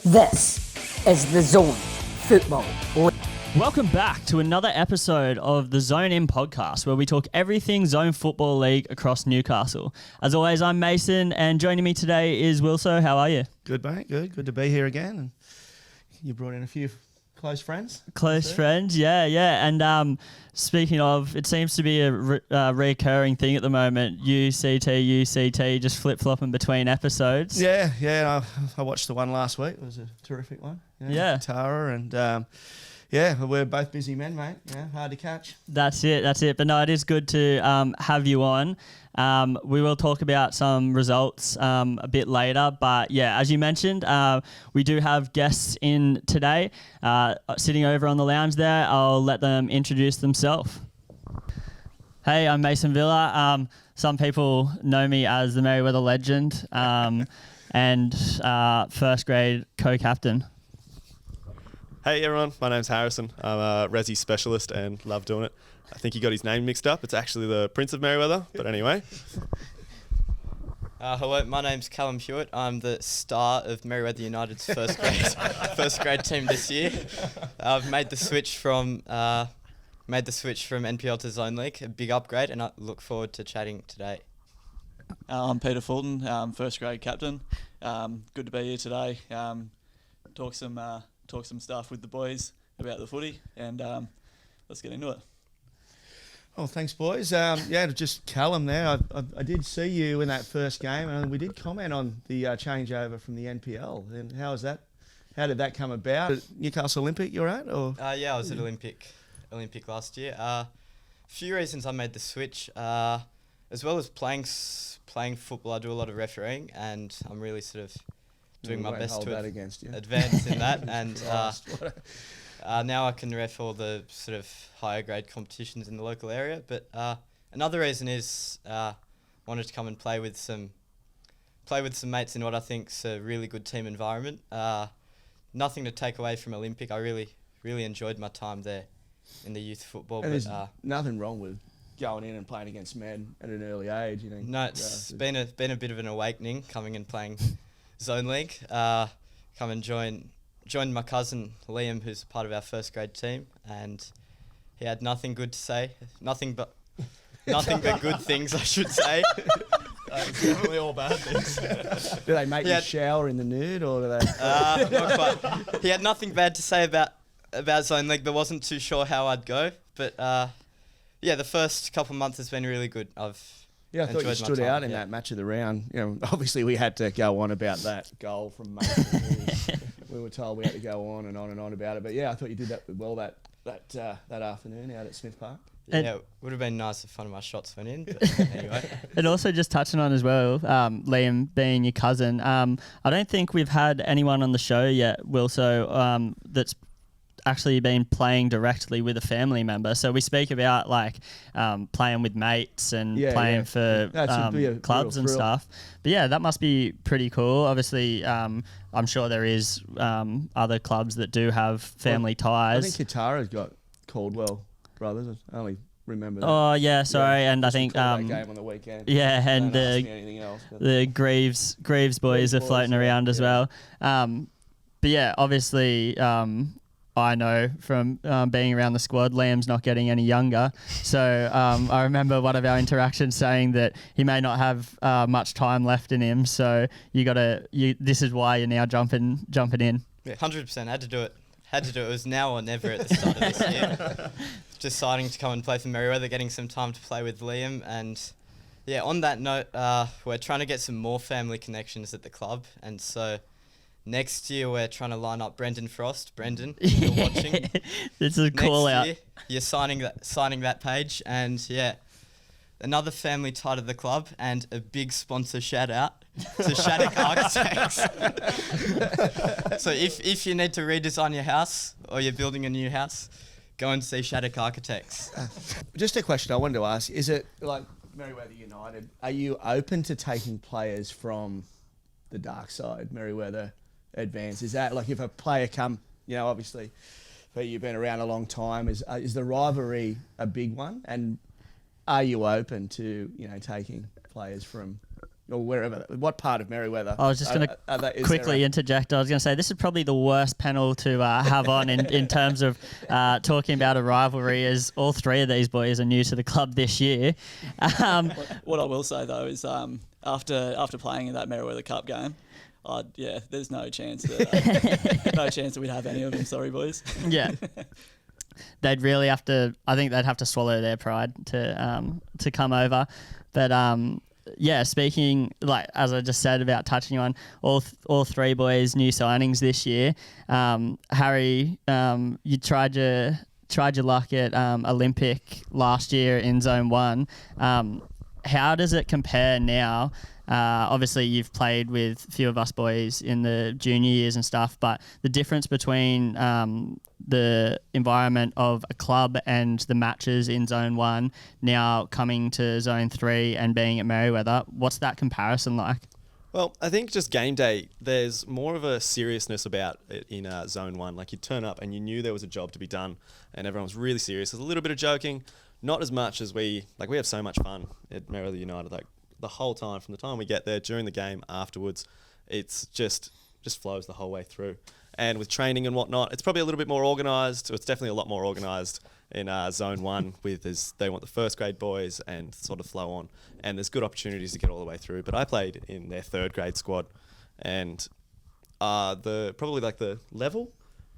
This is the Zone Football League. Welcome back to another episode of the Zone In podcast, where we talk everything Zone Football League across Newcastle. As always, I'm Mason, and joining me today is Wilso. How are you? Good, mate. Good to be here again. And you brought in a few close friends. Close friends, yeah. And speaking of, it seems to be a recurring thing at the moment. UCT, just flip-flopping between episodes. Yeah. I watched the one last week. It was a terrific one. Yeah. Tara and... yeah, we're both busy men, mate. Yeah, hard to catch. That's it. But no, it is good to have you on. We will talk about some results a bit later. But yeah, as you mentioned, we do have guests in today sitting over on the lounge there. I'll let them introduce themselves. Hey, I'm Mason Villa. Some people know me as the Merewether legend and first grade co-captain. Hey everyone, my name's Harrison. I'm a Resi specialist and love doing it. I think he got his name mixed up. It's actually the Prince of Merewether, but anyway. Hello, my name's Callum Harry. I'm the star of Merewether United's first grade team this year. I've made the switch from NPL to Zone League, a big upgrade, and I look forward to chatting today. I'm Peter Fulton, first grade captain. Good to be here today. Talk some stuff with the boys about the footy, and let's get into it. Oh, thanks, boys. Just Callum there. I did see you in that first game, and we did comment on the changeover from the NPL. And how was that? How did that come about? At Newcastle Olympic you're at? Or? Yeah, I was at Olympic last year. A few reasons I made the switch. As well as playing football, I do a lot of refereeing, and I'm really sort of doing my best to advance in that, and now I can ref all the sort of higher grade competitions in the local area. But another reason is wanted to come and play with some mates in what I think's a really good team environment. Nothing to take away from Olympic. I really enjoyed my time there in the youth football. And but there's nothing wrong with going in and playing against men at an early age. You know. No, it's been a bit of an awakening coming and playing Zone League. Come and joined my cousin Liam, who's part of our first grade team, and he had nothing good to say, nothing but good things, I should say. It's definitely all bad things. Do they make you shower in the nude, or do they? Not quite. He had nothing bad to say about Zone League, but wasn't too sure how I'd go. But the first couple of months has been really good. I thought you stood out in that match of the round. You know, obviously we had to go on about that goal from Mason. We were told we had to go on and on about it. But yeah, I thought you did that well that afternoon out at Smith Park. Yeah, it would have been nice if one of my shots went in. But anyway. And also just touching on as well, Liam being your cousin, I don't think we've had anyone on the show yet, Wilso, that's actually been playing directly with a family member. So we speak about playing with mates and playing for clubs and stuff. But yeah, that must be pretty cool. Obviously, I'm sure there is other clubs that do have family ties. I think Katara's got Caldwell brothers. I only remember that. Oh yeah, sorry. And I think that game on the weekend. Yeah, and the Greaves boys are floating around as well. But yeah, obviously I know from being around the squad, Liam's not getting any younger. So I remember one of our interactions saying that he may not have much time left in him. So this is why you're now jumping in. Yeah, 100%. Had to do it. It was now or never at the start of this year. Deciding to come and play for Merewether, getting some time to play with Liam. And yeah, on that note, we're trying to get some more family connections at the club. And so next year, we're trying to line up Brendan Frost. Brendan, if you're watching. It's a call out. Next year, you're signing that page. And yeah, another family tie to the club and a big sponsor shout out to Shattuck Architects. So if you need to redesign your house or you're building a new house, go and see Shattuck Architects. Just a question I wanted to ask. Is it like Merewether United, are you open to taking players from the dark side, Merewether Advance? Is that like if a player come, obviously, but you've been around a long time, is the rivalry a big one? And are you open to, taking players from or wherever. What part of Merewether? I was just going to quickly interject. I was going to say this is probably the worst panel to have on in terms of talking about a rivalry, as all three of these boys are new to the club this year. What I will say though is after playing in that Merewether Cup game, there's no chance that we'd have any of them. Sorry, boys. Yeah. They'd really have to. I think they'd have to swallow their pride to come over. But speaking as I just said about touching on all three boys' new signings this year. Harry, you tried your luck at Olympic last year in Zone 1. How does it compare now? Obviously, you've played with a few of us boys in the junior years and stuff, but the difference between the environment of a club and the matches in Zone 1 now coming to Zone 3 and being at Merewether, what's that comparison like? Well, I think just game day, there's more of a seriousness about it in Zone 1. Like, you turn up and you knew there was a job to be done and everyone was really serious. There's a little bit of joking, not as much as we have so much fun at Merewether United. Like, the whole time, from the time we get there, during the game, afterwards, it's just flows the whole way through. And with training and whatnot, it's probably a little bit more organised. It's definitely a lot more organised in Zone 1 they want the first grade boys and sort of flow on. And there's good opportunities to get all the way through. But I played in their third grade squad, and the level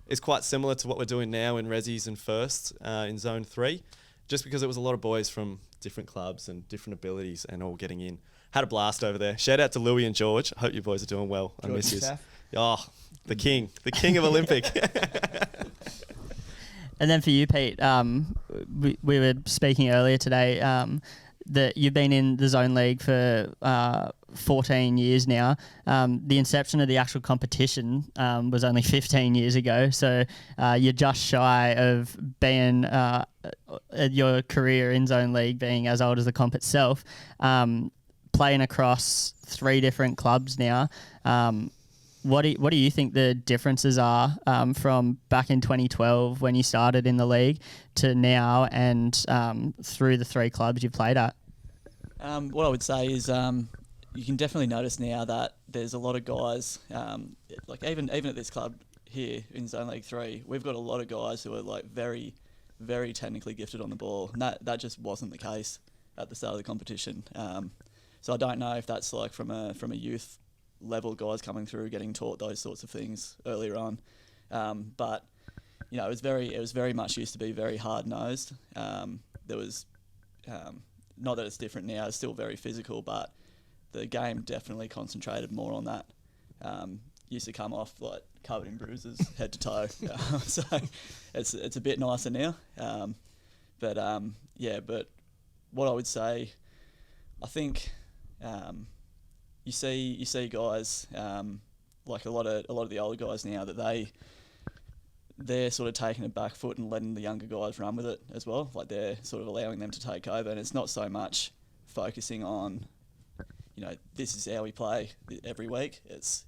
is quite similar to what we're doing now in Resis and Firsts in Zone 3, just because it was a lot of boys from different clubs and different abilities and all getting in. Had a blast over there. Shout out to Louis and George. I hope you boys are doing well. I miss you. Oh, the king of Olympic. And then for you, Pete, we were speaking earlier today that you've been in the Zone League for 14 years now. The inception of the actual competition was only 15 years ago, so you're just shy of being your career in Zone League being as old as the comp itself. Playing across 3 different clubs now. What do you think the differences are from back in 2012 when you started in the league to now and through the 3 clubs you've played at? What I would say is you can definitely notice now that there's a lot of guys, even at this club here in Zone League 3, we've got a lot of guys who are very, very technically gifted on the ball, and that just wasn't the case at the start of the competition. So I don't know if that's from a youth level, guys coming through getting taught those sorts of things earlier on, but it was very much used to be very hard nosed. There was not that it's different now; it's still very physical, but the game definitely concentrated more on that. Used to come off covered in bruises, head to toe. So it's a bit nicer now. But what I would say, I think. You see guys like a lot of the older guys now that they're sort of taking a back foot and letting the younger guys run with it as well. Like, they're sort of allowing them to take over, and it's not so much focusing on this is how we play every week. It's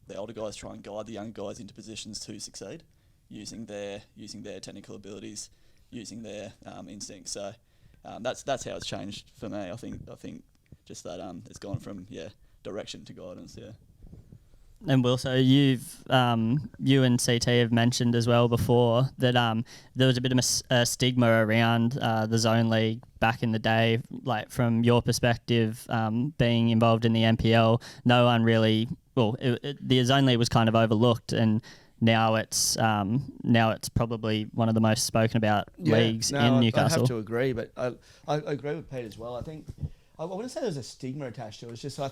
the older guys try and guide the younger guys into positions to succeed using their technical abilities, using their instincts. So that's how it's changed for me. I think just that it's gone from direction to guidance. Yeah. And Wilso, you and CT have mentioned as well before that there was a bit of a stigma around the Zone League back in the day. Like, from your perspective, being involved in the NPL, no one really. Well, the Zone League was kind of overlooked, and now it's probably one of the most spoken about leagues in Newcastle. I have to agree, but I agree with Pete as well. I think. I wouldn't say there's a stigma attached to it. It's just, I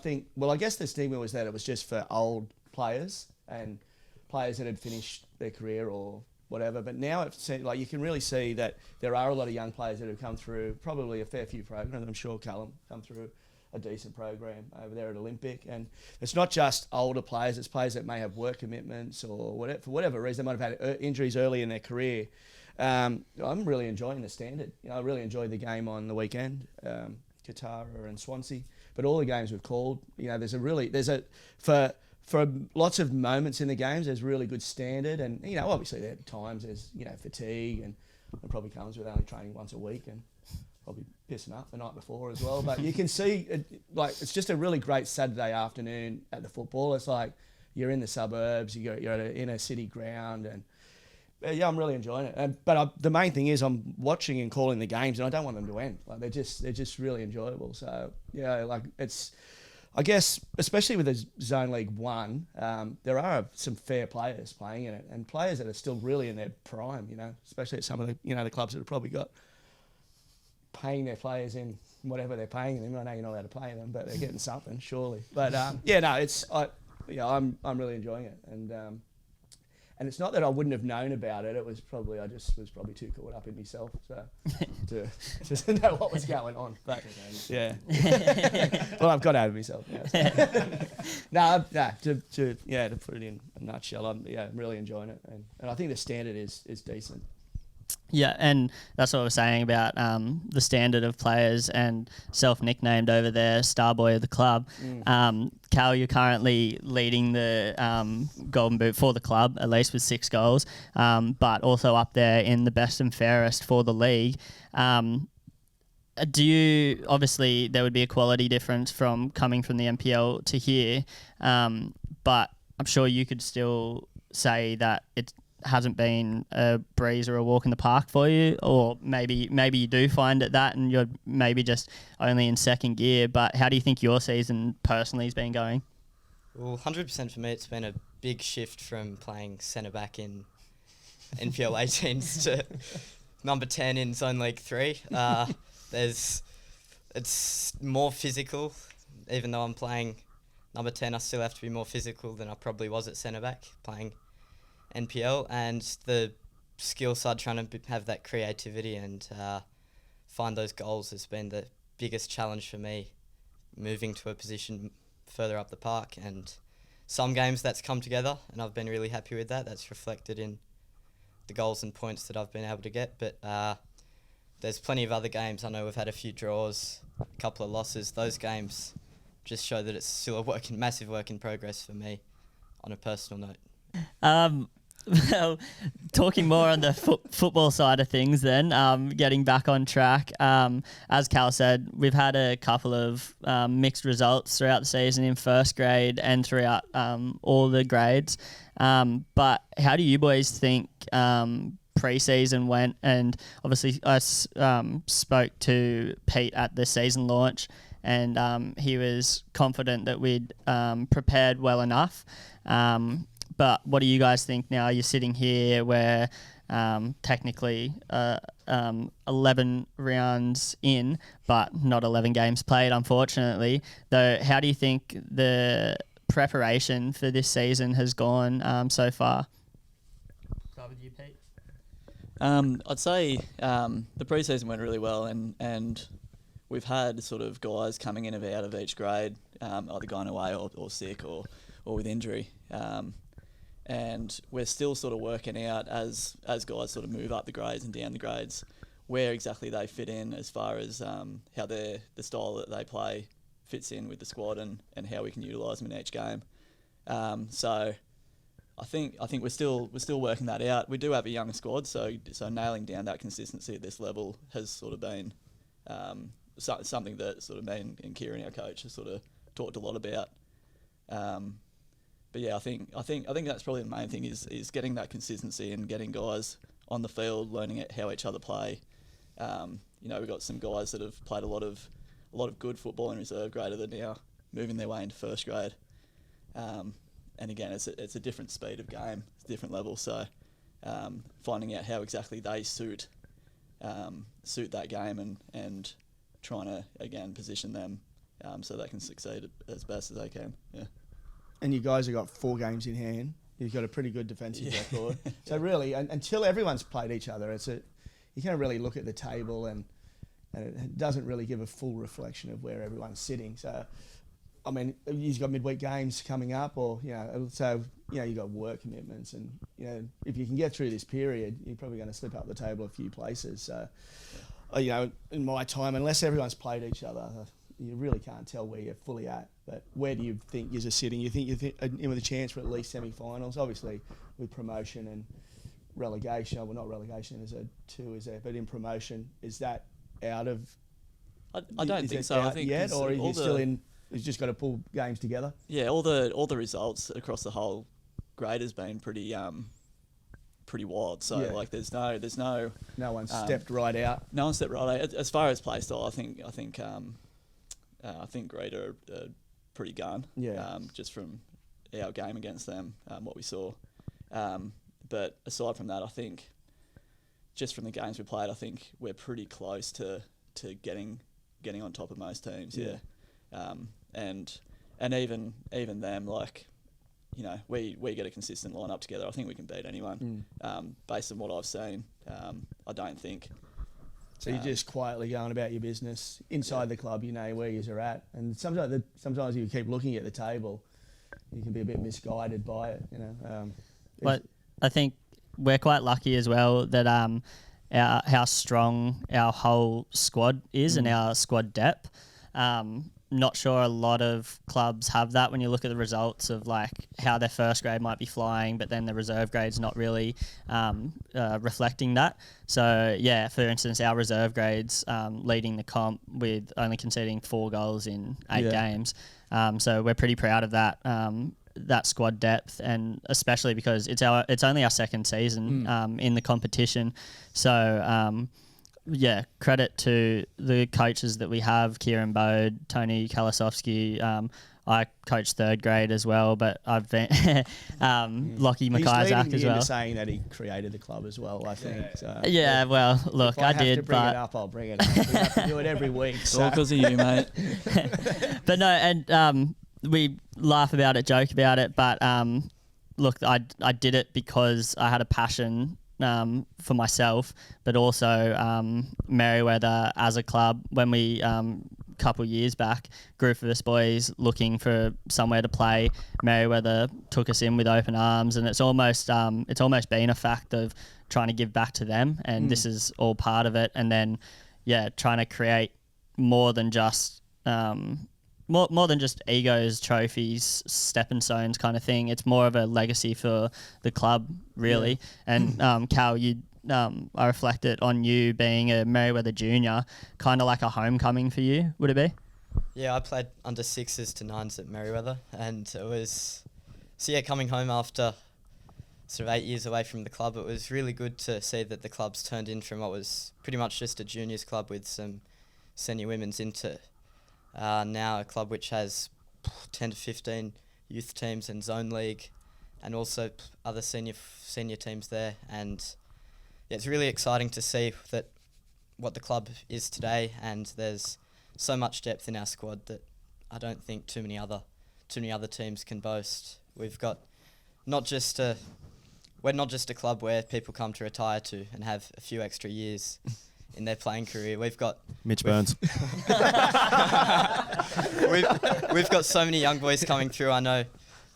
guess the stigma was that it was just for old players and players that had finished their career or whatever. But now you can really see that there are a lot of young players that have come through probably a fair few programs. I'm sure Callum come through a decent program over there at Olympic. And it's not just older players, it's players that may have work commitments or whatever, for whatever reason. They might have had injuries early in their career. I'm really enjoying the standard. I really enjoyed the game on the weekend. Katara and Swansea, but all the games we've called, for lots of moments in the games, there's really good standard, and obviously there are times there's fatigue, and it probably comes with only training once a week and probably pissing up the night before as well. But you can see, it's just a really great Saturday afternoon at the football. It's like you're in the suburbs, you're at an inner city ground, and yeah, I'm really enjoying it. But the main thing is I'm watching and calling the games, and I don't want them to end. Like they're just really enjoyable. So yeah, like it's, I guess, especially with the Zone League 1, there are some fair players playing in it, and players that are still really in their prime, especially at some of the, the clubs that have probably got paying their players in whatever they're paying them. I know you're not allowed to pay them, but they're getting something, surely. But I'm really enjoying it. And it's not that I wouldn't have known about it. It was probably, I just was probably too caught up in myself to know what was going on. But yeah, well, I've got out of myself now. So. To put it in a nutshell, I'm really enjoying it, and I think the standard is decent. Yeah, and that's what I was saying about the standard of players and self-nicknamed over there, star boy of the club. Cal, you're currently leading the Golden Boot for the club, at least with 6 goals, but also up there in the best and fairest for the league. Obviously there would be a quality difference from coming from the NPL to here, but I'm sure you could still say that it hasn't been a breeze or a walk in the park for you, or maybe you do find it that and you're maybe just only in second gear. But how do you think your season personally has been going? Well, 100% for me, it's been a big shift from playing centre back in NPL 18s to number 10 in Zone League 3. It's more physical. Even though I'm playing number 10, I still have to be more physical than I probably was at centre back playing NPL, and the skill side, trying to have that creativity and find those goals has been the biggest challenge for me, moving to a position further up the park. And some games that's come together and I've been really happy with that. That's reflected in the goals and points that I've been able to get. But there's plenty of other games. I know we've had a few draws, a couple of losses. Those games just show that it's still a massive work in progress for me on a personal note. Well, talking more on the football side of things then, getting back on track, as Cal said, we've had a couple of mixed results throughout the season in first grade and throughout all the grades. But how do you boys think pre-season went? And obviously I spoke to Pete at the season launch, and he was confident that we'd prepared well enough. But what do you guys think now? You're sitting here where technically 11 rounds in, but not 11 games played, unfortunately. Though, how do you think the preparation for this season has gone so far? Start with you, Pete. I'd say the pre-season went really well, and we've had sort of guys coming in and out of each grade, either going away or sick or with injury. And we're still sort of working out as guys sort of move up the grades and down the grades where exactly they fit in as far as how the style that they play fits in with the squad and how we can utilise them in each game. So I think we're still working that out. We do have a young squad, so nailing down that consistency at this level has sort of been something that sort of me and Kieran, our coach, has sort of talked a lot about. But yeah, I think that's probably the main thing is getting that consistency and getting guys on the field, learning how each other play. We've got some guys that have played a lot of good football in reserve grade that are now moving their way into first grade. And again, it's a different speed of game, it's a different level. So finding out how exactly they suit that game and trying to again position them so they can succeed as best as they can. Yeah. And you guys have got 4 games in hand. You've got a pretty good defensive record. So really, until everyone's played each other, you can't really look at the table and it doesn't really give a full reflection of where everyone's sitting. So, I mean, you've got midweek games coming up, or you've got work commitments, and if you can get through this period, you're probably going to slip up the table a few places. So, in my time, unless everyone's played each other, you really can't tell where you're fully at. But where do you think you're sitting? You think in with a chance for at least semi-finals? Obviously, with promotion and relegation, well, not relegation, there's a 2, is there? But in promotion, is that out of? I don't is think it so. I out think yet, 'cause or are all you still in? You've just got to pull games together. Yeah, all the results across the whole grade has been pretty wild. So Yeah. like there's no No one stepped right out. no one stepped right out. As far as play style, I think grade are pretty gun. Yeah. Just from our game against them, what we saw. But aside from that, I think just from the games we played, I think we're pretty close to getting on top of most teams. Yeah. And even them, like, you know, we get a consistent lineup together. I think we can beat anyone. Based on what I've seen, I don't think. So you're just quietly going about your business inside the club. You know where you're at, and sometimes you keep looking at the table, you can be a bit misguided by it. You know. But I think we're quite lucky as well that how strong our whole squad is and our squad depth. Not sure a lot of clubs have that when you look at the results of like how their first grade might be flying, but then the reserve grade's not really reflecting that. So yeah, for instance, our reserve grade's leading the comp with only conceding 4 goals in 8 games. So we're pretty proud of that. That squad depth, and especially because it's only our second season in the competition. So yeah, credit to the coaches that we have, Kieran Bode, Tony Kalasovsky. I coached 3rd grade as well, but I've been Lockie McIsaac as well. Saying that he created the club as well, I think. So, yeah, well, look, if I did, have to bring but it up, I'll bring it up. We have to do it every week. All because of you, mate. but no, and we laugh about it, joke about it, but look, I did it because I had a passion for myself, but also Merewether as a club. When we couple years back, group of us boys looking for somewhere to play, Merewether took us in with open arms, and it's almost been a fact of trying to give back to them, and this is all part of it. And then trying to create more than just more than just egos, trophies, stepping stones kind of thing. It's more of a legacy for the club, really. And Cal, I reflect it on you being a Merewether junior, kind of like a homecoming for you, would it be? Yeah, I played under 6s to 9s at Merewether, and it was coming home after sort of 8 years away from the club. It was really good to see that the club's turned in from what was pretty much just a juniors club with some senior women's into now a club which has 10 to 15 youth teams and zone league, and also other senior teams there. And it's really exciting to see that what the club is today, and there's so much depth in our squad that I don't think too many other teams can boast. We've got we're not just a club where people come to retire to and have a few extra years in their playing career. We've got Mitch Burns. we've got so many young boys coming through. I know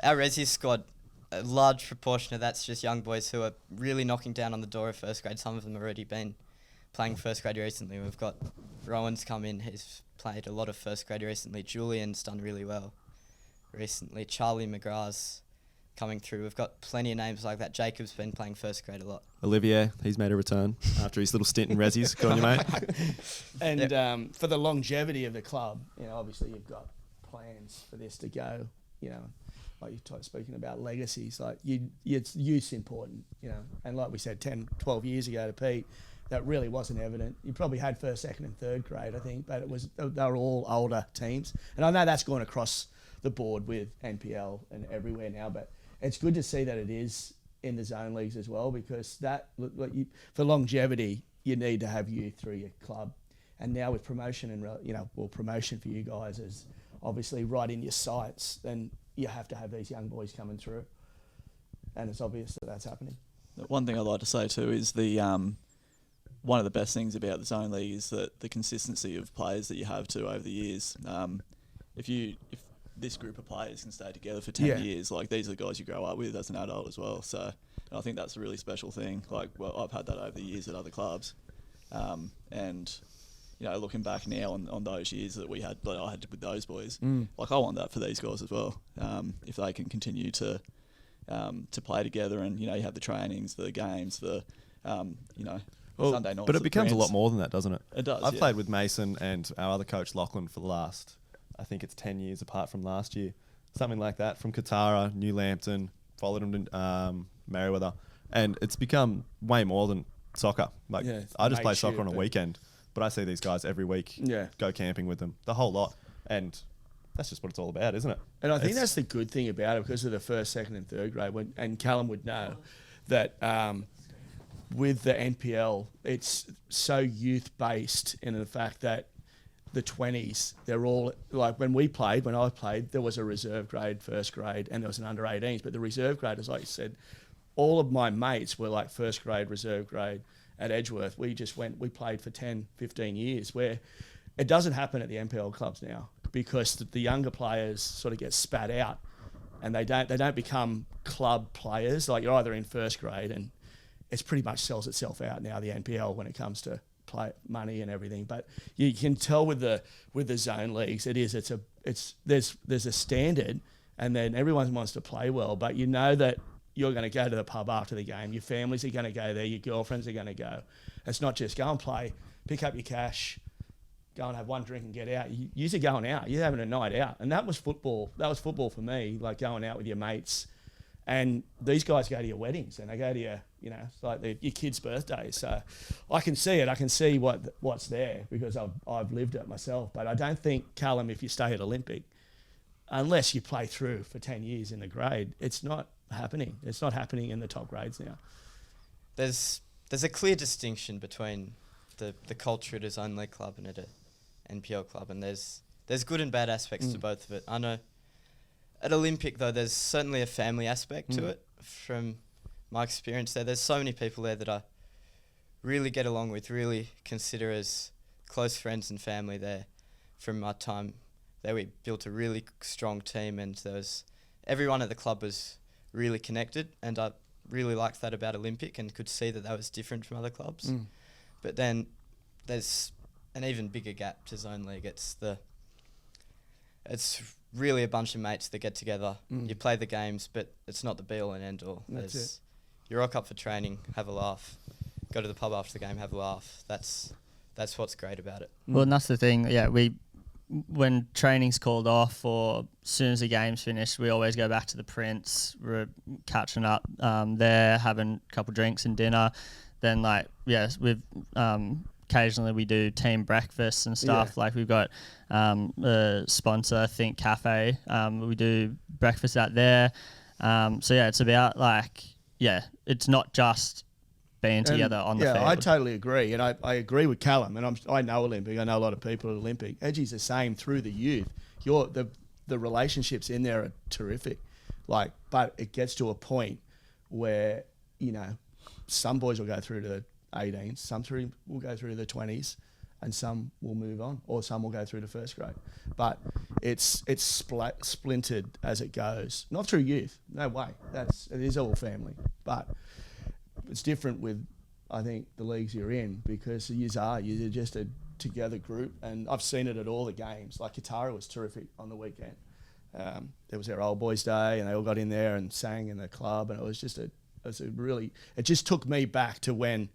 our Resi squad, a large proportion of that's just young boys who are really knocking down on the door of first grade. Some of them have already been playing first grade recently. We've got Rowan's come in. He's played a lot of first grade recently. Julian's done really well recently. Charlie McGrath's coming through. We've got plenty of names like that. Jacob's been playing first grade a lot. Olivier, he's made a return after his little stint in Resi's. Good on you, mate. And for the longevity of the club, obviously you've got plans for this to go, like you're speaking about legacies, like it's youth's important, and like we said 10, 12 years ago to Pete, that really wasn't evident. You probably had first, second and third grade, I think, but they were all older teams. And I know that's gone across the board with NPL and everywhere now, but it's good to see that it is in the zone leagues as well, because for longevity, you need to have youth through your club. And now with promotion and, promotion for you guys is obviously right in your sights, then you have to have these young boys coming through. And it's obvious that that's happening. One thing I'd like to say too is the one of the best things about the zone league is that the consistency of players that you have too over the years. If this group of players can stay together for 10 years, like these are the guys you grow up with as an adult as well. So I think that's a really special thing. Like, well, I've had that over the years at other clubs. And, looking back now on those years that I had with those boys, like I want that for these guys as well. If they can continue to play together and, you have the trainings, the games, Sunday nights. But at it the becomes a lot Prance. more than that, doesn't it? It does. I've yeah. played with Mason and our other coach Lachlan for the last, I think it's 10 years apart from last year, something like that. From Katara, New Lambton, followed him to Merewether, and it's become way more than soccer. Like Yeah, I just play mateship, soccer on a but- weekend, but I see these guys every week. Yeah. Go camping with them, the whole lot, and that's just what it's all about, isn't it? And I think It's- that's the good thing about it because of the first, second, and third grade. And Callum would know that with the NPL, it's so youth based in the fact that the 20s, they're all like when I played, there was a reserve grade, first grade, and there was an under 18s. But the reserve graders, like you said, all of my mates were like first grade, reserve grade at Edgeworth. We played for 10, 15 years, where it doesn't happen at the NPL clubs now because the younger players sort of get spat out and they don't become club players. Like you're either in first grade and it's pretty much sells itself out now, the NPL, when it comes to play money and everything. But you can tell with the zone leagues, there's a standard, and then everyone wants to play well, but you know that you're going to go to the pub after the game. Your families are going to go there. Your girlfriends are going to go. It's not just go and play, pick up your cash, go and have one drink and get out. You're going out. You're having a night out. And that was football. That was football for me, like going out with your mates. And these guys go to your weddings and they go to your, it's like your kids' birthdays. So I can see it. I can see what's there because I've lived it myself. But I don't think, Callum, if you stay at Olympic, unless you play through for 10 years in the grade, it's not happening. It's not happening in the top grades now. There's a clear distinction between the culture at a zone league club and at a NPL club, and there's good and bad aspects to both of it. I know at Olympic, though, there's certainly a family aspect to it. From my experience there, there's so many people there that I really get along with, really consider as close friends and family there. From my time there, we built a really strong team, and everyone at the club was really connected, and I really liked that about Olympic and could see that was different from other clubs. But then there's an even bigger gap to zone league. It's really a bunch of mates that get together. You play the games, but it's not the be all and end all. That's it. You rock up for training, have a laugh, go to the pub after the game, have a laugh. That's what's great about it. Well, and that's the thing. Yeah, when training's called off or as soon as the game's finished, we always go back to the Prince. We're catching up there, having a couple drinks and dinner. Then, we've occasionally we do team breakfasts and stuff. Yeah. Like we've got a sponsor, Think Cafe. We do breakfast out there. It's about it's not just being together on the field. Yeah, I totally agree. And I agree with Callum. And I know Olympic. I know a lot of people at Olympic. Edgy's the same through the youth. The relationships in there are terrific. But it gets to a point where, some boys will go through to the 18s, some will go through to the 20s, and some will move on, or some will go through to first grade. But it's splintered as it goes. Not through youth, no way. It is all family. But it's different with, I think, the leagues you're in, because you're just a together group, and I've seen it at all the games. Like Katara was terrific on the weekend. There was their old boys' day, and they all got in there and sang in the club, and it just took me back to when,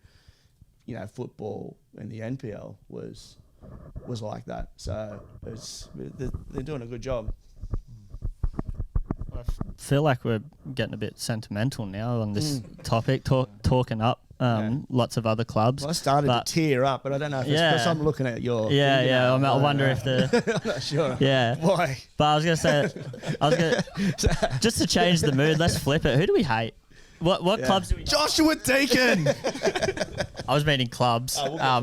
football in the NPL was like that. So they're doing a good job. I feel like we're getting a bit sentimental now on this topic, talking up lots of other clubs. Well, I started to tear up, but I don't know if it's because I'm looking at your... Yeah. I wonder if I'm not sure. Yeah. Why? But I was going to say, just to change the mood, let's flip it. Who do we hate? What clubs do we hate? Joshua Deacon! I was meaning clubs. We'll get to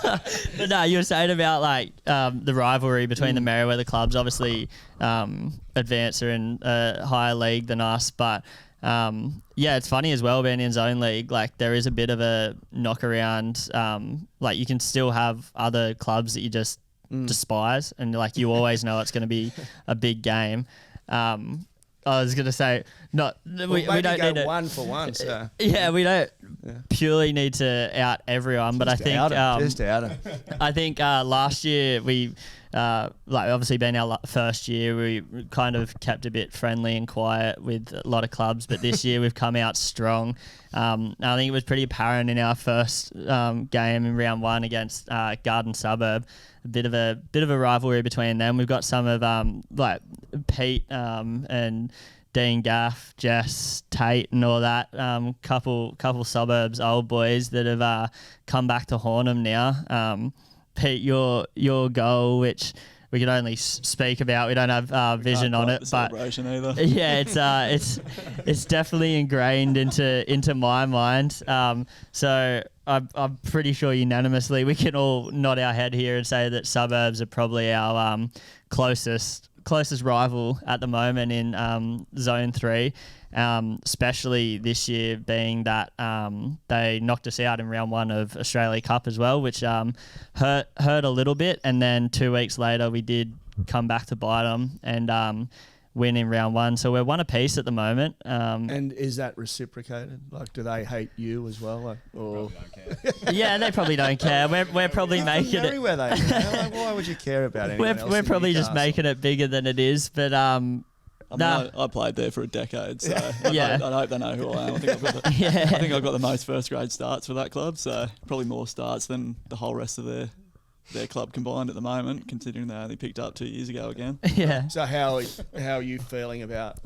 that. But no, you were saying about the rivalry between the Merewether clubs. Obviously, Advance are in a higher league than us, but it's funny as well being in zone league. Like there is a bit of a knock around. You can still have other clubs that you just despise, and you always know it's going to be a big game. I was going to say, we don't need to 1 for 1. So. Yeah, we don't purely need to out everyone, but I think just out 'em. I think last year we like obviously being our first year, we kind of kept a bit friendly and quiet with a lot of clubs, but this year we've come out strong. I think it was pretty apparent in our first game in round 1 against Garden Suburb. A bit of a rivalry between them. We've got some of like Pete and Dean Gaff, Jess, Tate, and all that. Couple Suburbs old boys that have come back to Hornham now. Pete, your goal, which we can only speak about. We don't have vision on it, but either. yeah, it's definitely ingrained into my mind. So I'm pretty sure unanimously we can all nod our head here and say that Suburbs are probably our closest rival at the moment in Zone 3, especially this year being that they knocked us out in round 1 of Australia Cup as well, which hurt a little bit. And then 2 weeks later, we did come back to bite them and win in round 1. So we're 1 apiece at the moment. And is that reciprocated? Like, do they hate you as well? Like, or yeah, they probably don't care. We're probably making it. Merewether, you know? Like, why would you care about anyone else? We're in probably just Newcastle? making it bigger than it is, but I played there for a decade, so Yeah. I hope they know who I am. I think I've got the most first grade starts for that club, so probably more starts than the whole rest of their club combined at the moment, considering they only picked up 2 years ago again. yeah. So how are you feeling about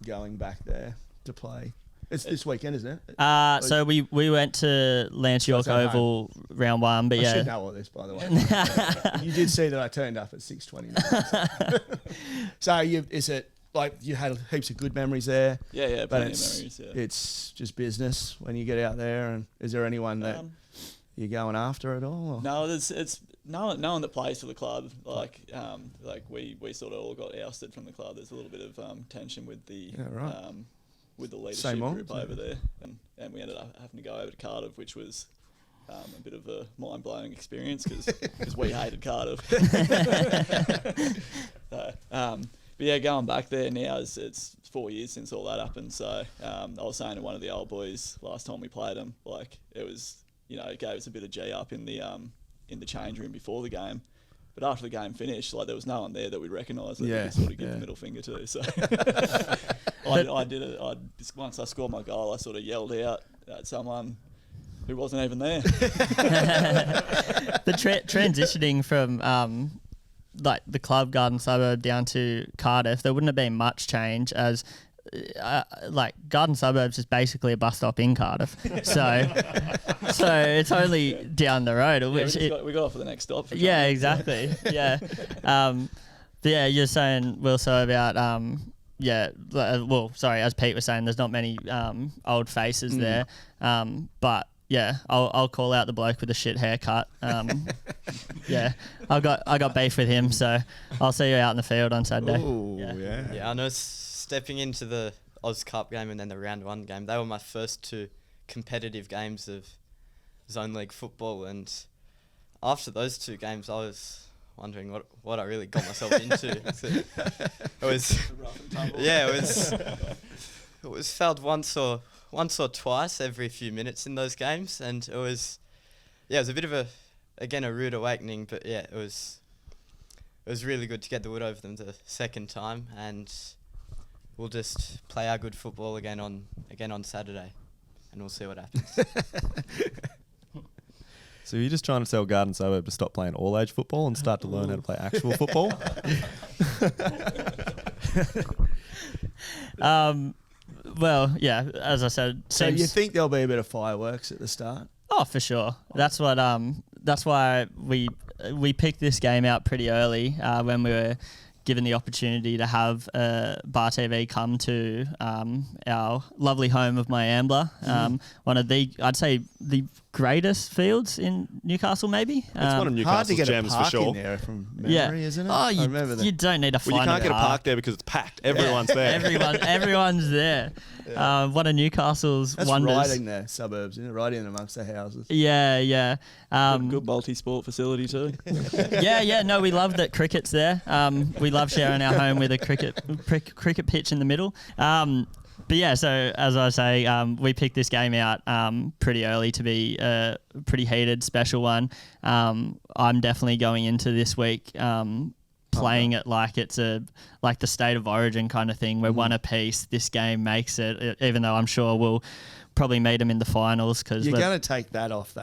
going back there to play? It's this weekend, isn't it? So we went to Lance York at home. Oval round 1, but I yeah. should know all this, by the way. You did see that I turned up at 6:29. So is it like you had heaps of good memories there? Yeah, But plenty of it's memories. Yeah. it's just business when you get out there. And is there anyone that you're going after at all? Or? No, it's no one that plays for the club. Like we sort of all got ousted from the club. There's a little bit of tension with the with the leadership group over there, and we ended up having to go over to Cardiff, which was a bit of a mind-blowing experience because we hated Cardiff. But yeah, going back there now, it's 4 years since all that happened. So I was saying to one of the old boys last time we played them, like it was, it gave us a bit of G up in the change room before the game. But after the game finished, like there was no one there that we'd recognise that we could sort of give the middle finger to. So I did it. Once I scored my goal, I sort of yelled out at someone who wasn't even there. The transitioning from like the club Garden Suburb down to Cardiff, there wouldn't have been much change as like Garden Suburbs is basically a bus stop in Cardiff, so it's only down the road. Which we got off for the next stop. For yeah, exactly. Yeah, but yeah, you're saying Wilso about well, sorry, as Pete was saying, there's not many old faces there, but. Yeah, I'll call out the bloke with the shit haircut. Yeah, I got beef with him, so I'll see you out in the field on Saturday. Ooh, yeah. Yeah, I know stepping into the Oz Cup game and then the round 1 game, they were my first 2 competitive games of zone league football, and after those 2 games I was wondering what I really got myself into. It was felt once or twice every few minutes in those games, and it was a bit of a rude awakening, but yeah, it was really good to get the wood over them the second time, and we'll just play our good football again on Saturday, and we'll see what happens. So you're just trying to tell Garden Suburb to stop playing all-age football and start to learn how to play actual football? Well, yeah, as I said, So you think there'll be a bit of fireworks at the start? Oh, for sure. That's why we picked this game out pretty early when we were given the opportunity to have Bar TV come to our lovely home of my Ambler, one of I'd say the greatest fields in Newcastle, maybe. It's one of Hard to Newcastle's get a gems for park sure. in there from memory, isn't it? Oh, I remember that. you don't need to find Well, you can't get a park. park there because it's packed. Everyone's there. Everyone's there. One of Newcastle's That's wonders. right in the suburbs, isn't it? Right in amongst the houses. Yeah. good multi-sport facility too. Yeah. No, we love that cricket's there. We love sharing our home with a cricket pitch in the middle. But yeah, so as I say, we picked this game out pretty early to be a pretty heated, special one. I'm definitely going into this week playing it like it's like the state of origin kind of thing. We're one apiece. This game makes it, even though I'm sure we'll probably meet them in the finals. Cause you're going to take that off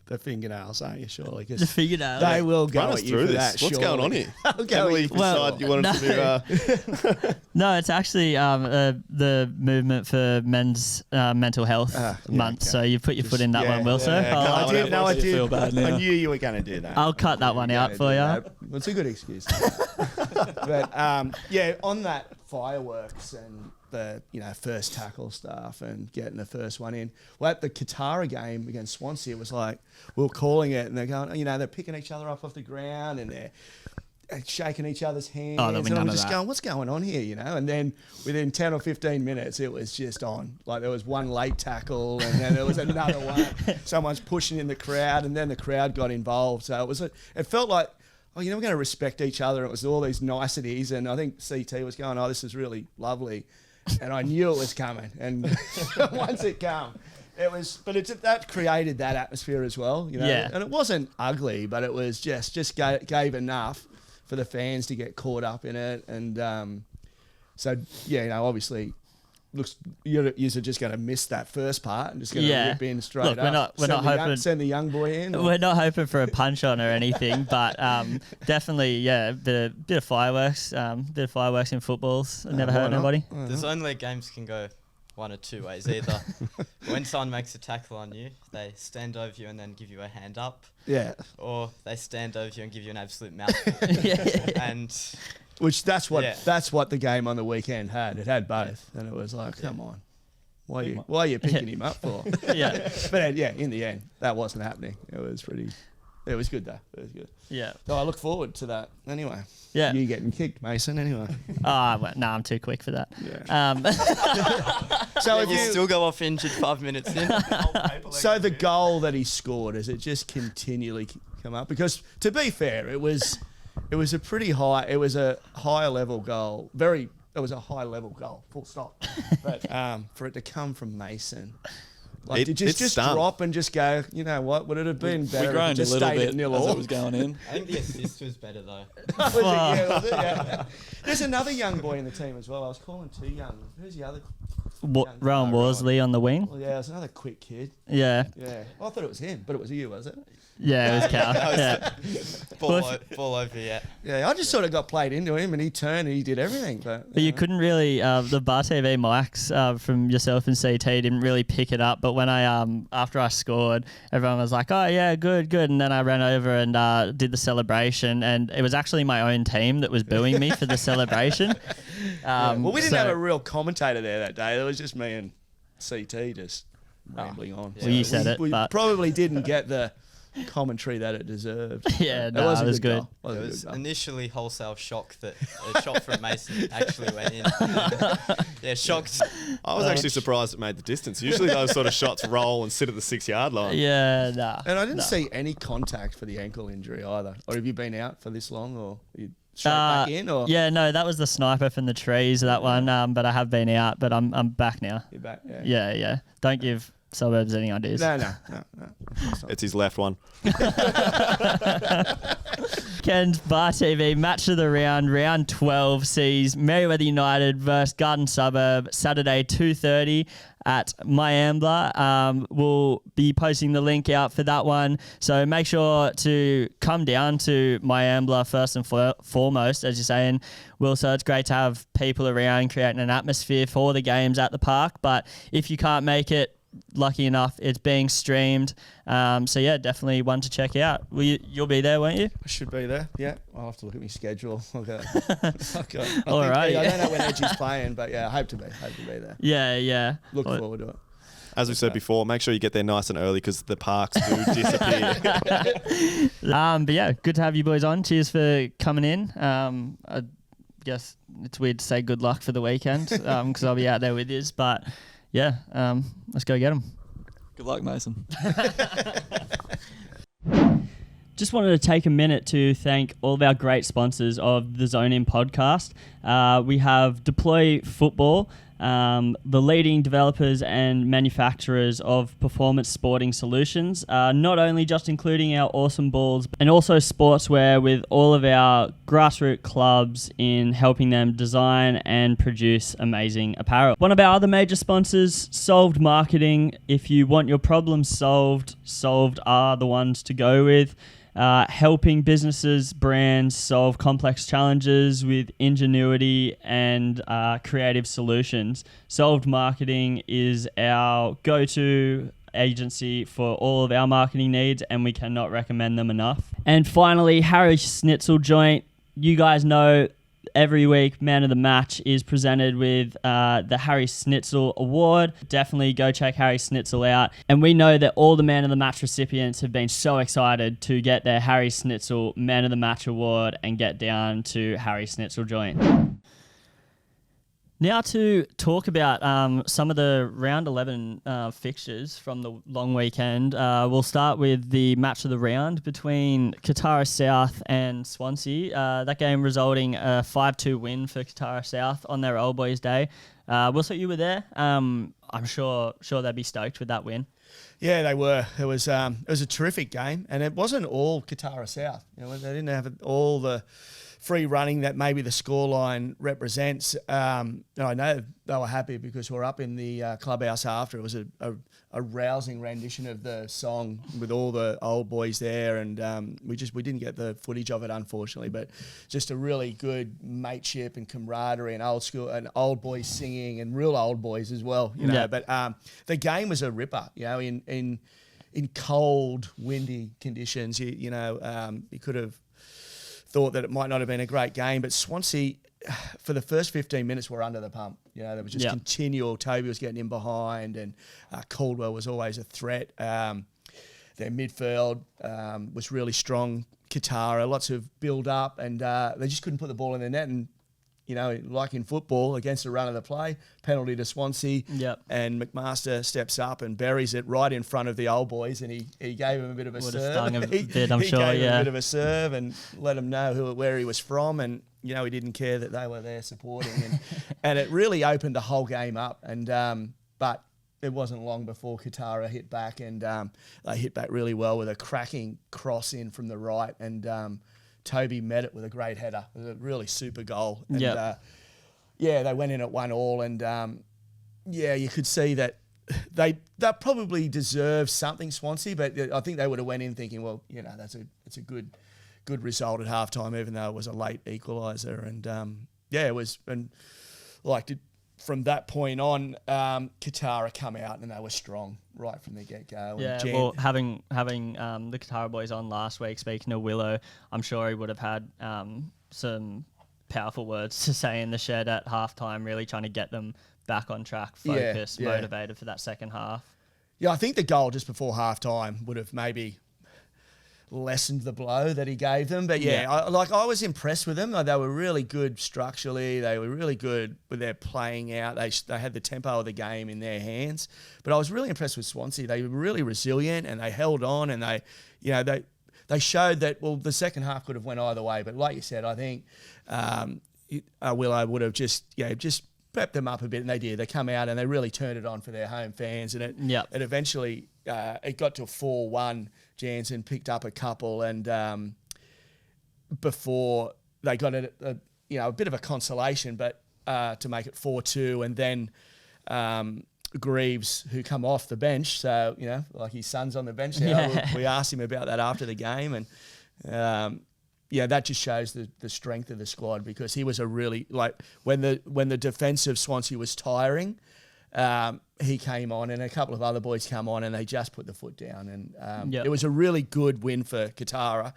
the fingernails, aren't you, surely? The fingernails. They will go Run us at you through for this. that, What's surely. going on here? They'll go Emily at you. decided you wanted to do... No, it's actually the movement for men's mental health month. okay. So you put your foot in that one, Wilso. I did. No, I Makes you did. feel bad now. I knew you were going to do that. I'll cut that one out for you. Well, it's a good excuse. But on that fireworks and the first tackle stuff and getting the first one in. Well, at the Katara game against Swansea, it was like we were calling it, and they're going, they're picking each other up off the ground and they're shaking each other's hands. Oh, there'll be and I'm none of just that. going, what's going on here, And then within 10 or 15 minutes, it was just on. Like there was one late tackle, and then there was another one. Someone's pushing in the crowd, and then the crowd got involved. So it felt like, we're going to respect each other. It was all these niceties, and I think CT was going, this is really lovely. And I knew it was coming. And once it came, it was, but that created that atmosphere as well, Yeah. And it wasn't ugly, but it was just gave enough for the fans to get caught up in it. And obviously, looks you're just going to miss that first part and just going to rip in straight up. We're not hoping send the young boy in. We're not hoping for a punch on or anything, but definitely, bit of fireworks, in footballs. Never hurt nobody. The zone league games can go one of two ways. Either when someone makes a tackle on you, they stand over you and then give you a hand up. Yeah. Or they stand over you and give you an absolute mouthful. And which that's what the game on the weekend had. It had both, and it was like, come on, why are you picking him up for? Yeah. But in the end, that wasn't happening. It was good though. It was good. Yeah. So I look forward to that. Anyway. Yeah. You getting kicked, Mason? Anyway. I'm too quick for that. Yeah. So if you still go off injured 5 minutes in. So the goal that he scored, has it just continually come up? Because to be fair, it was a pretty high. It was a higher level goal. It was a high level goal. Full stop. But for it to come from Mason, like did you just stung. drop and just go? You know what? Would it have been better? We if it groaned a just little stayed bit at 0 as all? it was going in. I think the assist was better though. Was it? Yeah, was it? Yeah. There's another young boy in the team as well. I was calling two young. Who's the other? Rowan Worsley on the wing. Well, yeah, there's another quick kid. Yeah. Yeah, I thought it was him, but it was you, was it? Yeah, it was Cal. Yeah. Ball over, yeah. Yeah, I just sort of got played into him, and he turned and he did everything. But You couldn't really, the Bar TV mics from yourself and CT didn't really pick it up. But when after I scored, everyone was like, oh yeah, good. And then I ran over and did the celebration, and it was actually my own team that was booing me for the celebration. Well, we didn't have a real commentator there that day. It was just me and CT just rambling on. Well, you said it, We but probably didn't get the commentary that it deserved. yeah, It no, was it a was good. goal. It a was good goal. initially wholesale shock that a shot from Mason actually went in. Yeah, shocked. I was actually surprised it made the distance. Usually those sort of shots roll and sit at the 6-yard line. Yeah, nah. And I didn't see any contact for the ankle injury either. Or have you been out for this long, or you straight back in? Or Yeah, no, that was the sniper from the trees, that one. But I have been out, but I'm back now. you're back? Yeah. Don't give suburbs any ideas. No. It's his left one. Ken's Bar TV match of the round 12 sees Merewether United versus Garden Suburb, Saturday 2:30 at Myambla. We'll be posting the link out for that one, so make sure to come down to Myambla first and foremost, as you're saying, Wilso. It's great to have people around creating an atmosphere for the games at the park, but if you can't make it, lucky enough, it's being streamed. So yeah, definitely one to check out. You'll be there, won't you? I should be there. Yeah, I'll have to look at my schedule. Okay. All right. I don't know when Edgy's playing, but yeah, I hope to be there. Yeah. Look forward to it. As we said before, make sure you get there nice and early because the parks do disappear. But yeah, good to have you boys on. Cheers for coming in. I guess it's weird to say good luck for the weekend because I'll be out there with yous, but yeah, let's go get them. Good luck, Mason. Just wanted to take a minute to thank all of our great sponsors of the Zone In podcast. We have Deploy Football, the leading developers and manufacturers of performance sporting solutions, not only just including our awesome balls, and also sportswear with all of our grassroots clubs in helping them design and produce amazing apparel. One of our other major sponsors, Solved Marketing. If you want your problems solved, Solved are the ones to go with. Helping businesses, brands solve complex challenges with ingenuity and creative solutions. Solved Marketing is our go-to agency for all of our marketing needs, and we cannot recommend them enough. And finally, Harry Schnitzel Joint. You guys know every week, Man of the Match is presented with the Harry Schnitzel Award. Definitely go check Harry Schnitzel out. And we know that all the Man of the Match recipients have been so excited to get their Harry Schnitzel Man of the Match Award and get down to Harry Schnitzel Joint. Now to talk about some of the round 11 fixtures from the long weekend. We'll start with the match of the round between Katara South and Swansea. That game resulting a 5-2 win for Katara South on their Old Boys Day. Wilso, you were there. I'm sure they'd be stoked with that win. Yeah, they were. It was a terrific game, and it wasn't all Katara South. You know, they didn't have all the free running that maybe the scoreline represents. I know they were happy because we're up in the clubhouse after. It was a rousing rendition of the song with all the old boys there, and we didn't get the footage of it, unfortunately, but just a really good mateship and camaraderie and old boys singing and real old boys as well, you know. Yeah. But the game was a ripper, you know, in cold, windy conditions. You could have thought that it might not have been a great game, but Swansea, for the first 15 minutes, were under the pump. You know, there was just continual. Toby was getting in behind, and Caldwell was always a threat. Their midfield was really strong. Katara, lots of build-up, and they just couldn't put the ball in the net. And, you know, like in football, against the run of the play, penalty to Swansea, and McMaster steps up and buries it right in front of the old boys, and he gave him a bit of a Would serve. have stung a bit, I'm he sure, gave him yeah. a bit of a serve and let him know where he was from, and, you know, he didn't care that they were there supporting. And it really opened the whole game up. And but it wasn't long before Katara hit back, and they hit back really well with a cracking cross in from the right, and Toby met it with a great header. It was a really super goal. And, they went in at 1-1, and you could see that they probably deserve something, Swansea, but I think they would have went in thinking, well, you know, it's a good result at halftime, even though it was a late equaliser. And it was, and from that point on, Katara come out and they were strong right from the get-go. Yeah, well, having the Katara boys on last week, speaking of Willow, I'm sure he would have had some powerful words to say in the shed at halftime, really trying to get them back on track, focused, motivated for that second half. Yeah, I think the goal just before halftime would have maybe lessened the blow that he gave them. But I was impressed with them. They were really good structurally. They were really good with their playing out. They had the tempo of the game in their hands. But I was really impressed with Swansea. They were really resilient, and they held on, and they showed that, well, the second half could have went either way. But like you said, I think Willow would have just prepped them up a bit, and they did. They come out and they really turned it on for their home fans, and it eventually it got to a 4-1. Jansen picked up a couple, and before they got a bit of a consolation, but to make it 4-2, and then Greaves, who come off the bench, so, you know, like his son's on the bench now. We asked him about that after the game, and that just shows the strength of the squad, because he was a really, when the defence of Swansea was tiring, he came on, and a couple of other boys come on, and they just put the foot down. And it was a really good win for Katara,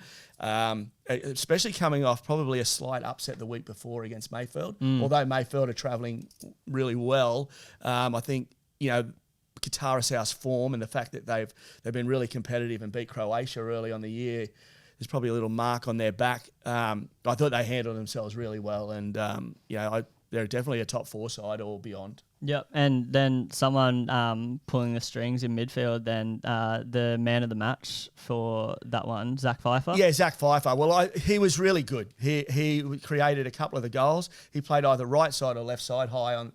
especially coming off probably a slight upset the week before against Mayfield. Although Mayfield are travelling really well, I think, you know, Katara South's form and the fact that they've been really competitive and beat Croatia early on the year, there's probably a little mark on their back. I thought they handled themselves really well, and they're definitely a top 4 side or beyond. Yep, and then someone pulling the strings in midfield, then the man of the match for that one, Zach Pfeiffer. Yeah, Zach Pfeiffer. Well, he was really good. He created a couple of the goals. He played either right side or left side, high on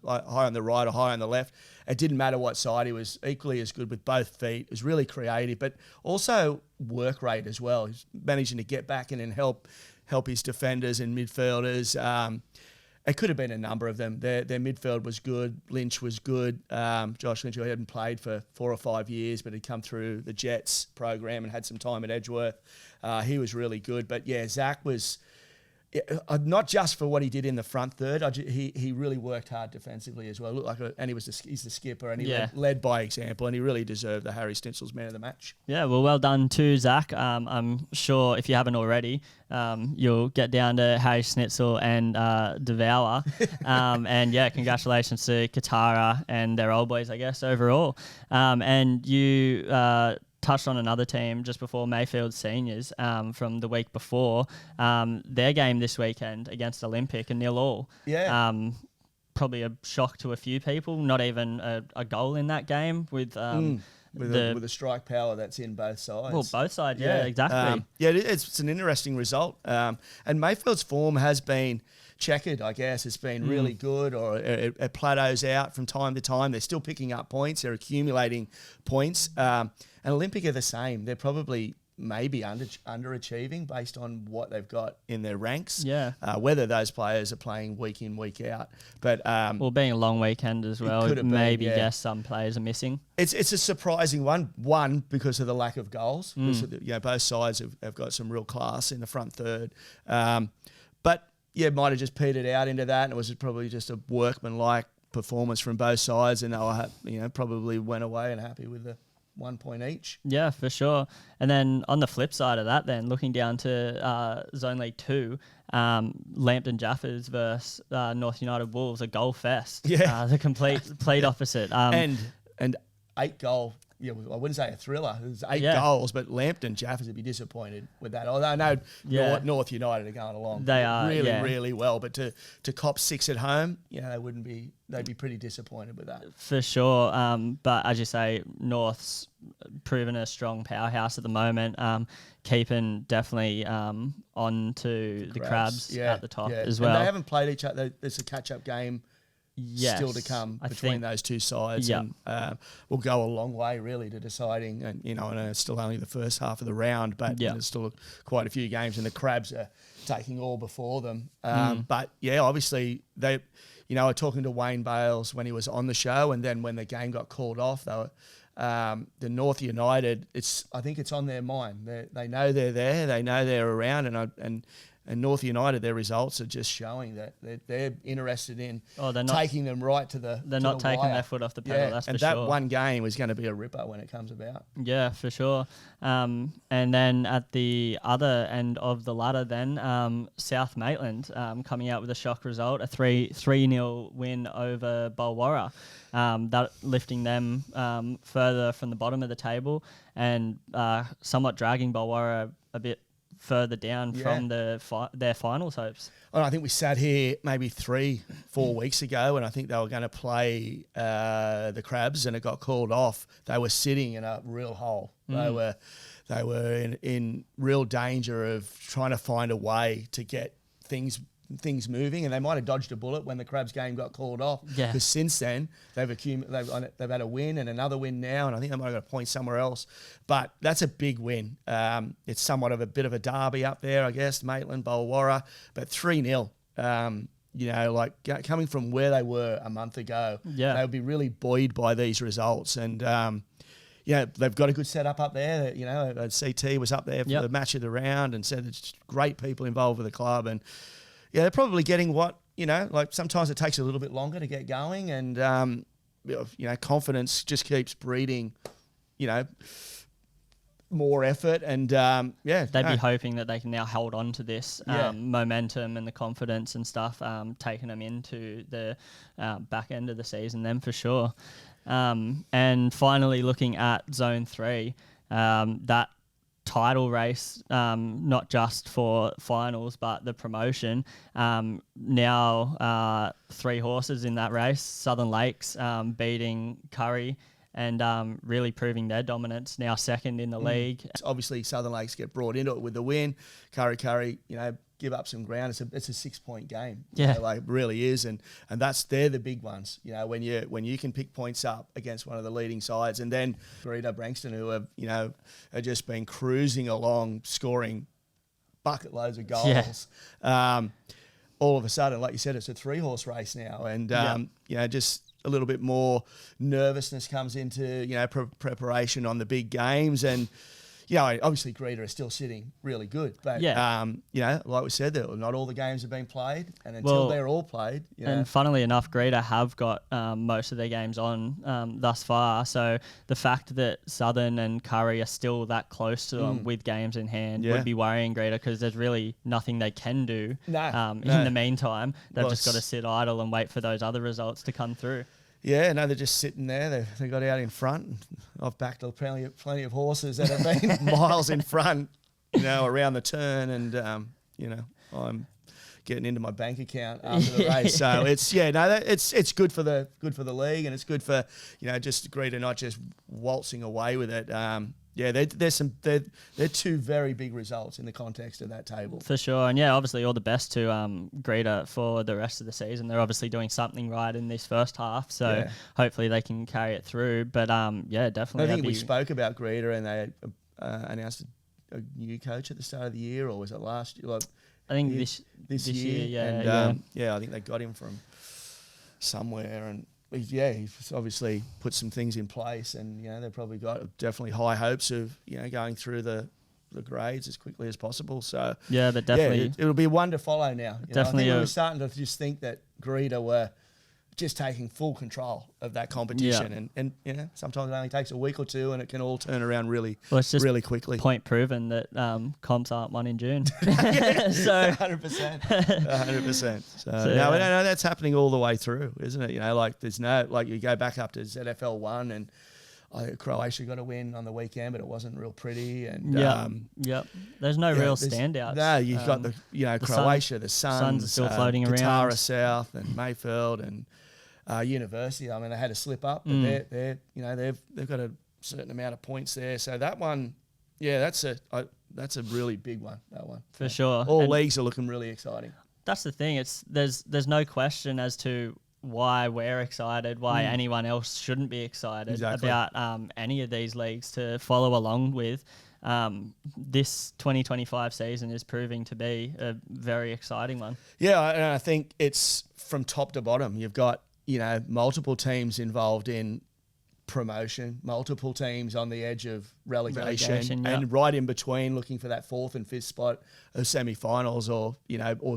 the right or high on the left. It didn't matter what side. He was equally as good with both feet. He was really creative, but also work rate as well. He's managing to get back in and help his defenders and midfielders. It could have been a number of them. Their midfield was good. Lynch was good. Josh Lynch, who hadn't played for 4 or 5 years, but had come through the Jets program and had some time at Edgeworth. He was really good. But yeah, Zach was not just for what he did in the front third. He really worked hard defensively as well. Looked like and he's the skipper, and he led by example, and he really deserved the Harry Stinsel's man of the match. Yeah, well done to Zach. I'm sure if you haven't already, you'll get down to Harry Schnitzel and devour. And yeah, congratulations to Katara and their old boys, I guess, overall. And you touched on another team just before, Mayfield Seniors, from the week before. Their game this weekend against Olympic, a 0-0. Yeah. Probably a shock to a few people. Not even a goal in that game with the strike power that's in both sides. Well, both sides, yeah, exactly. It's an interesting result. And Mayfield's form has been checkered, I guess. It's been really good, or it plateaus out from time to time. They're still picking up points. They're accumulating points. And Olympic are the same. They're probably maybe underachieving based on what they've got in their ranks. Yeah. Whether those players are playing week in, week out. But being a long weekend as well, maybe guess some players are missing. It's a surprising one because of the lack of goals. Because both sides have got some real class in the front third. But yeah, might have just petered out into that, and it was probably just a workmanlike performance from both sides, and they were probably went away and happy with the 1 point each. Yeah, for sure. And then on the flip side of that, then looking down to Zone League 2, Lambton Jaffers versus North United Wolves, a goal fest. Yeah, the complete opposite. And 8 goal. Yeah, I wouldn't say a thriller. It was 8 goals, but Lambton Jaffers would be disappointed with that. Although I know North United are going along. They are really well. But to cop 6 at home, they'd be pretty disappointed with that. For sure. But as you say, North's proven a strong powerhouse at the moment. Keeping definitely on to the Crabs at the top as well. And they haven't played each other. There's a catch-up game. Yes, still to come between those two sides, and will go a long way really to deciding. And I know it's still only the first half of the round, but there's still quite a few games, and the Crabs are taking all before them. But yeah, obviously they, I was talking to Wayne Bales when he was on the show, and then when the game got called off, they were. The North United, I think it's on their mind. They know they're there, they know they're around, and North United, their results are just showing that they're interested in taking them right to the. They're not taking their foot off the pedal. That's for sure. And that one game is going to be a ripper when it comes about. Yeah, for sure. And then at the other end of the ladder, then South Maitland coming out with a shock result, a 3-0 win over Bulwarra. That lifting them further from the bottom of the table and somewhat dragging Bulwarra a bit further down from their finals hopes. Well, I think we sat here maybe 3-4 weeks ago, and I think they were going to play the Crabs, and it got called off. They were sitting in a real hole. They were in real danger of trying to find a way to get things moving, and they might have dodged a bullet when the Crabs game got called off. Yeah. Because since then they've had a win and another win now, and I think they might have got a point somewhere else. But that's a big win. It's somewhat of a bit of a derby up there, I guess. Maitland, Bulwarra, but 3-0. Coming from where they were a month ago, they would be really buoyed by these results. And they've got a good setup up there. CT was up there for the match of the round and said it's great people involved with the club. And they're probably getting what, sometimes it takes a little bit longer to get going, and, confidence just keeps breeding, more effort. And, they'd be hoping that they can now hold on to this momentum and the confidence and stuff, taking them into the back end of the season then for sure. And finally looking at Zone 3, that title race, not just for finals but the promotion. Now 3 horses in that race. Southern Lakes beating Curry and really proving their dominance. Now second in the league. Obviously, Southern Lakes get brought into it with the win. Curry, give up some ground. It's a 6-point game. Yeah, It really is, and they're the big ones. When you can pick points up against one of the leading sides, and then Greeter, Branxton, who have just been cruising along, scoring bucket loads of goals. Yeah. All of a sudden, like you said, it's a 3-horse race now, and just a little bit more nervousness comes into preparation on the big games, and obviously Greeter is still sitting really good, but like we said, not all the games have been played, and until they're all played, and funnily enough, Greeter have got most of their games on thus far. So the fact that Southern and Curry are still that close to them with games in hand would be worrying Greeter, because there's really nothing they can do. In the meantime, they've just got to sit idle and wait for those other results to come through. Yeah, no, they're just sitting there. They got out in front. I've backed plenty of horses that have been miles in front, around the turn, and I'm getting into my bank account after the race. So it's good for the league, and it's good for just Greeter not just waltzing away with it. They're 2 very big results in the context of that table. For sure. And obviously all the best to Greeter for the rest of the season. They're obviously doing something right in this first half, so hopefully they can carry it through. But definitely. I think we spoke about Greeter, and they announced a new coach at the start of the year, or was it last year? I think this year, I think they got him from somewhere, and he's obviously put some things in place, and they've probably got definitely high hopes of going through the grades as quickly as possible. So but definitely it'll be one to follow now. Definitely, I think we were starting to just think that Greeter were just taking full control of that competition, and sometimes it only takes a week or two, and it can all turn around really quickly. Point proven that comps aren't won in June. So 100%. 100%. So no, that's happening all the way through, isn't it? There's no, you go back up to ZFL 1, and Croatia got a win on the weekend, but it wasn't real pretty. And there's no real standouts. No, you've got the Croatia, the Suns are still floating around. Katara South and Mayfield and University. I mean, they had a slip up, but they've got a certain amount of points there. So that one, that's a really big one. That one for sure. All leagues are looking really exciting. That's the thing. There's no question as to why we're excited, why anyone else shouldn't be excited about any of these leagues to follow along with. This 2025 season is proving to be a very exciting one. Yeah, and I think it's from top to bottom. You've got multiple teams involved in promotion, multiple teams on the edge of relegation and right in between looking for that 4th and 5th spot of semi-finals, or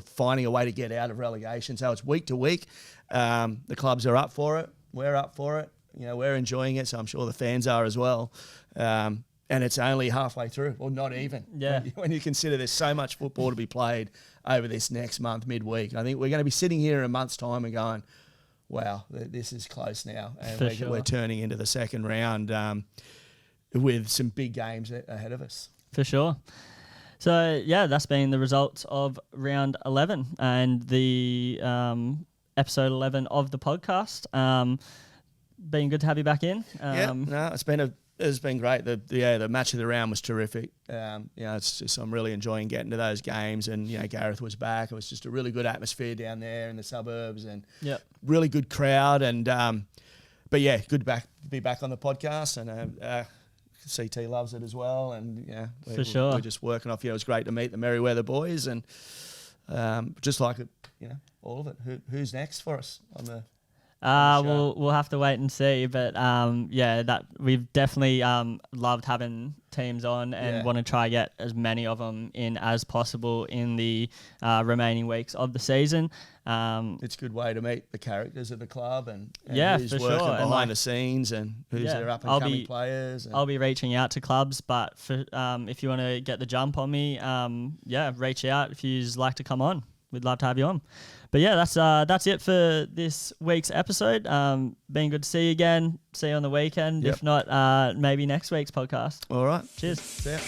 finding a way to get out of relegation. So it's week to week. The clubs are up for it. We're up for it. We're enjoying it, so I'm sure the fans are as well. And it's only halfway through, or not even. Yeah. When you consider there's so much football to be played over this next month, midweek. I think we're going to be sitting here in a month's time and going, wow, this is close now. And we're turning into the second round with some big games ahead of us. For sure. So, that's been the results of round 11 and the episode 11 of the podcast. Been good to have you back in. It's been great. The match of the round was terrific. It's just, I'm really enjoying getting to those games, and Gareth was back. It was just a really good atmosphere down there in the suburbs, and really good crowd. And good to be back on the podcast, and CT loves it as well. And for sure, we're just working off. It was great to meet the Merewether boys, and just like it, all of it. Who's next for us on the? We'll have to wait and see, but that we've definitely loved having teams on, and want to try get as many of them in as possible in the remaining weeks of the season. It's a good way to meet the characters of the club, and who's for working sure. behind the scenes, and who's their up and coming players. I'll be reaching out to clubs, but if you want to get the jump on me, reach out if you'd like to come on. We'd love to have you on. But that's it for this week's episode. Been good to see you again. See you on the weekend. If not, maybe next week's podcast. All right. Cheers. See ya.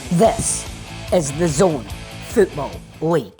This is the Zone Football League.